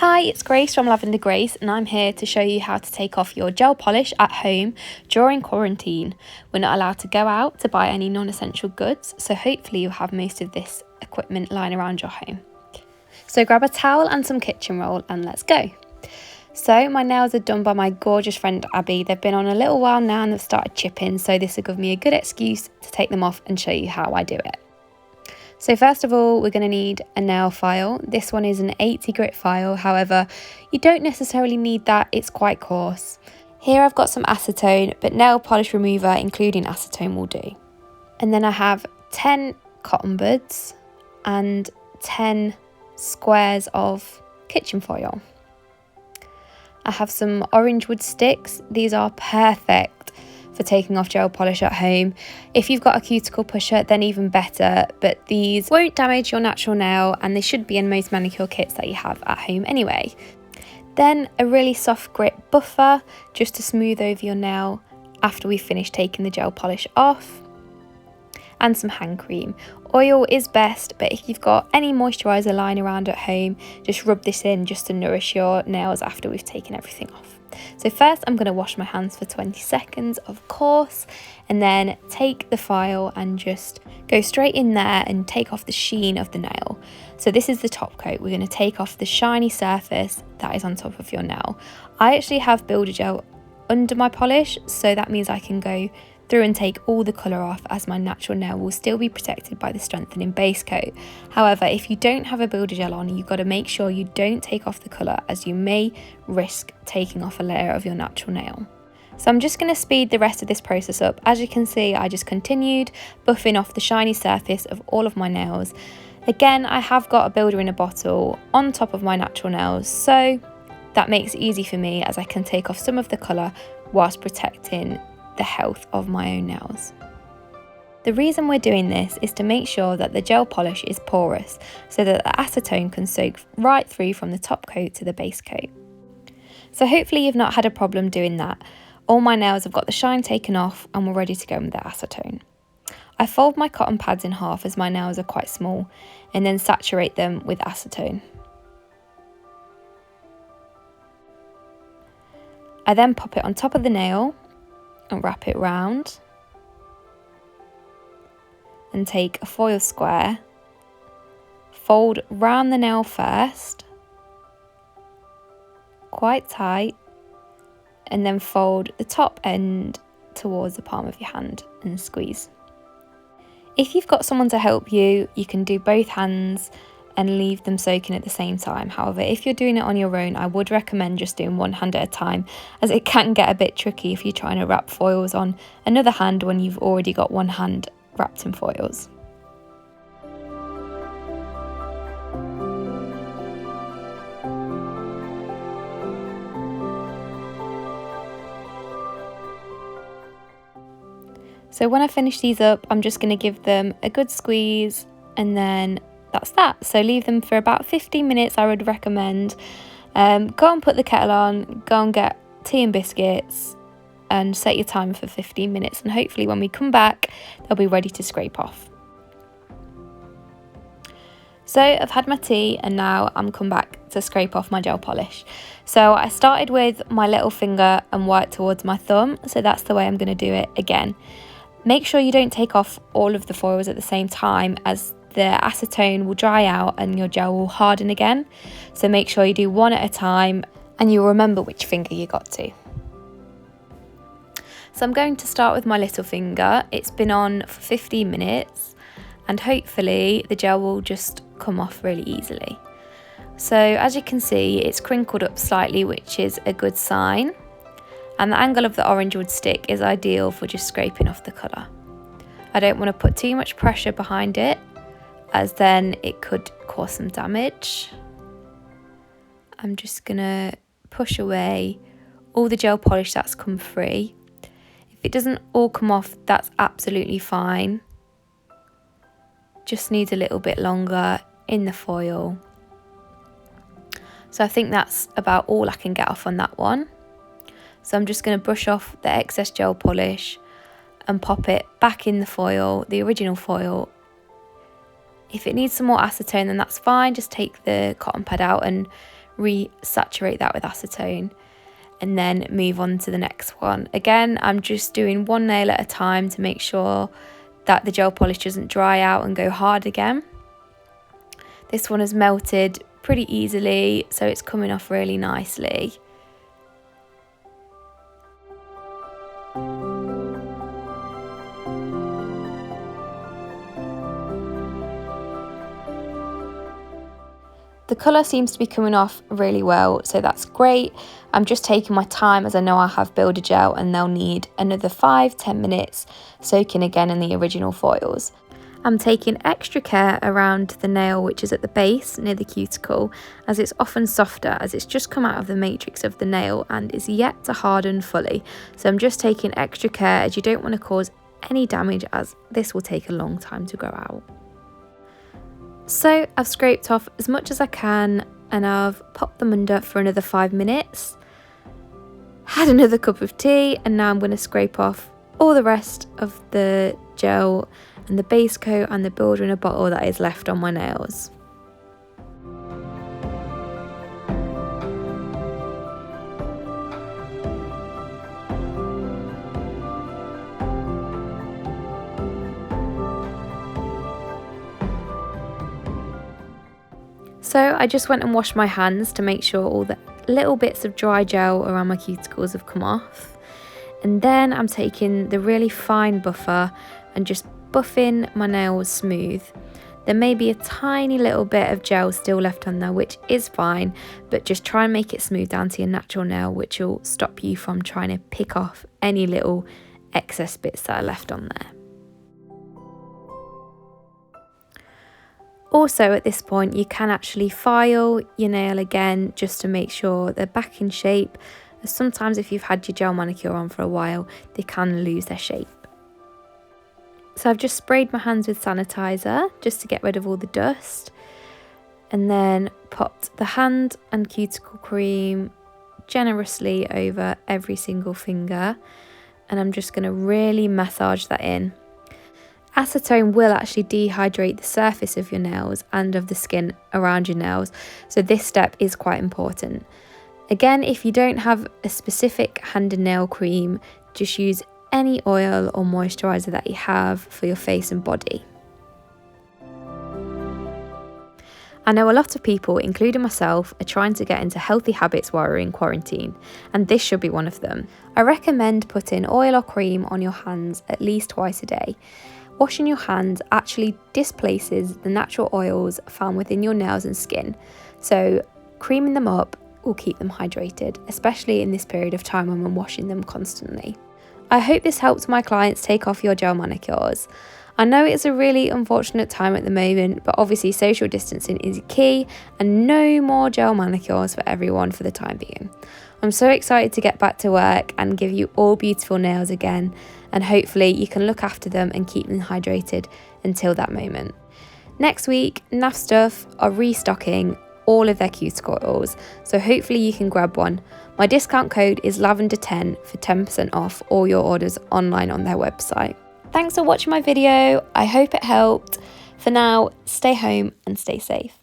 Hi, it's Grace from Lavender Grace, and I'm here to show you how to take off your gel polish at home during quarantine. We're not allowed to go out to buy any non-essential goods, so hopefully you'll have most of this equipment lying around your home. So grab a towel and some kitchen roll and let's go. So my nails are done by my gorgeous friend Abby. They've been on a little while now and they've started chipping, so this will give me a good excuse to take them off and show you how I do it. So first of all, we're going to need a nail file. This one is an 80 grit file, however, you don't necessarily need that, it's quite coarse. Here I've got some acetone, but nail polish remover including acetone will do. And then I have 10 cotton buds and 10 squares of kitchen foil. I have some orange wood sticks. These are perfect for taking off gel polish at home. If you've got a cuticle pusher, then even better, but these won't damage your natural nail and they should be in most manicure kits that you have at home anyway. Then a really soft grit buffer just to smooth over your nail after we've finished taking the gel polish off. And some hand cream. Oil is best, but if you've got any moisturiser lying around at home, just rub this in just to nourish your nails after we've taken everything off. So first I'm going to wash my hands for 20 seconds, of course, and then take the file and just go straight in there and take off the sheen of the nail. So this is the top coat. We're going to take off the shiny surface that is on top of your nail. I actually have builder gel under my polish, so that means I can go through and take all the colour off, as my natural nail will still be protected by the strengthening base coat. However, if you don't have a builder gel on, you've got to make sure you don't take off the colour, as you may risk taking off a layer of your natural nail. So I'm just going to speed the rest of this process up. As you can see, I just continued buffing off the shiny surface of all of my nails. Again, I have got a builder in a bottle on top of my natural nails, so that makes it easy for me, as I can take off some of the colour whilst protecting the health of my own nails. The reason we're doing this is to make sure that the gel polish is porous, so that the acetone can soak right through from the top coat to the base coat. So hopefully you've not had a problem doing that. All my nails have got the shine taken off and we're ready to go with the acetone. I fold my cotton pads in half, as my nails are quite small, and then saturate them with acetone. I then pop it on top of the nail and wrap it round, and take a foil square, fold round the nail first, quite tight, and then fold the top end towards the palm of your hand and squeeze. If you've got someone to help you, you can do both hands and leave them soaking at the same time. However, if you're doing it on your own, I would recommend just doing one hand at a time, as it can get a bit tricky if you're trying to wrap foils on another hand when you've already got one hand wrapped in foils. So when I finish these up, I'm just going to give them a good squeeze, and then that's that. So leave them for about 15 minutes, I would recommend. Go and put the kettle on, go and get tea and biscuits, and set your timer for 15 minutes. And hopefully when we come back, they'll be ready to scrape off. So I've had my tea and now I'm come back to scrape off my gel polish. So I started with my little finger and worked towards my thumb. So that's the way I'm going to do it again. Make sure you don't take off all of the foils at the same time, as the acetone will dry out and your gel will harden again. So make sure you do one at a time and you'll remember which finger you got to. So I'm going to start with my little finger. It's been on for 15 minutes and hopefully the gel will just come off really easily. So as you can see, it's crinkled up slightly, which is a good sign. And the angle of the orange wood stick is ideal for just scraping off the colour. I don't want to put too much pressure behind it, as then it could cause some damage. I'm just gonna push away all the gel polish that's come free. If it doesn't all come off, that's absolutely fine. Just needs a little bit longer in the foil. So I think that's about all I can get off on that one. So I'm just gonna brush off the excess gel polish and pop it back in the foil, the original foil. If it needs some more acetone, then that's fine. Just take the cotton pad out and resaturate that with acetone and then move on to the next one. Again, I'm just doing one nail at a time to make sure that the gel polish doesn't dry out and go hard again. This one has melted pretty easily, so it's coming off really nicely. The colour seems to be coming off really well, so that's great. I'm just taking my time as I know I have builder gel and they'll need another 5-10 minutes soaking again in the original foils. I'm taking extra care around the nail which is at the base near the cuticle, as it's often softer as it's just come out of the matrix of the nail and is yet to harden fully. So I'm just taking extra care as you don't want to cause any damage, as this will take a long time to grow out. So I've scraped off as much as I can and I've popped them under for another 5 minutes. Had another cup of tea and now I'm going to scrape off all the rest of the gel and the base coat and the builder in a bottle that is left on my nails. So I just went and washed my hands to make sure all the little bits of dry gel around my cuticles have come off. And then I'm taking the really fine buffer and just buffing my nails smooth. There may be a tiny little bit of gel still left on there, which is fine, but just try and make it smooth down to your natural nail, which will stop you from trying to pick off any little excess bits that are left on there. Also at this point you can actually file your nail again just to make sure they're back in shape, as sometimes if you've had your gel manicure on for a while they can lose their shape. So I've just sprayed my hands with sanitizer just to get rid of all the dust, and then popped the hand and cuticle cream generously over every single finger, and I'm just going to really massage that in. Acetone will actually dehydrate the surface of your nails and of the skin around your nails, so this step is quite important. Again, if you don't have a specific hand and nail cream, just use any oil or moisturiser that you have for your face and body. I know a lot of people, including myself, are trying to get into healthy habits while we're in quarantine, and this should be one of them. I recommend putting oil or cream on your hands at least twice a day. Washing your hands actually displaces the natural oils found within your nails and skin, so creaming them up will keep them hydrated, especially in this period of time when we're washing them constantly. I hope this helps my clients take off your gel manicures. I know it's a really unfortunate time at the moment, but obviously social distancing is key and no more gel manicures for everyone for the time being. I'm so excited to get back to work and give you all beautiful nails again, and hopefully you can look after them and keep them hydrated until that moment. Next week, NAF Stuff are restocking all of their cuticle oils, so hopefully you can grab one. My discount code is lavender10 for 10% off all your orders online on their website. Thanks for watching my video. I hope it helped. For now, stay home and stay safe.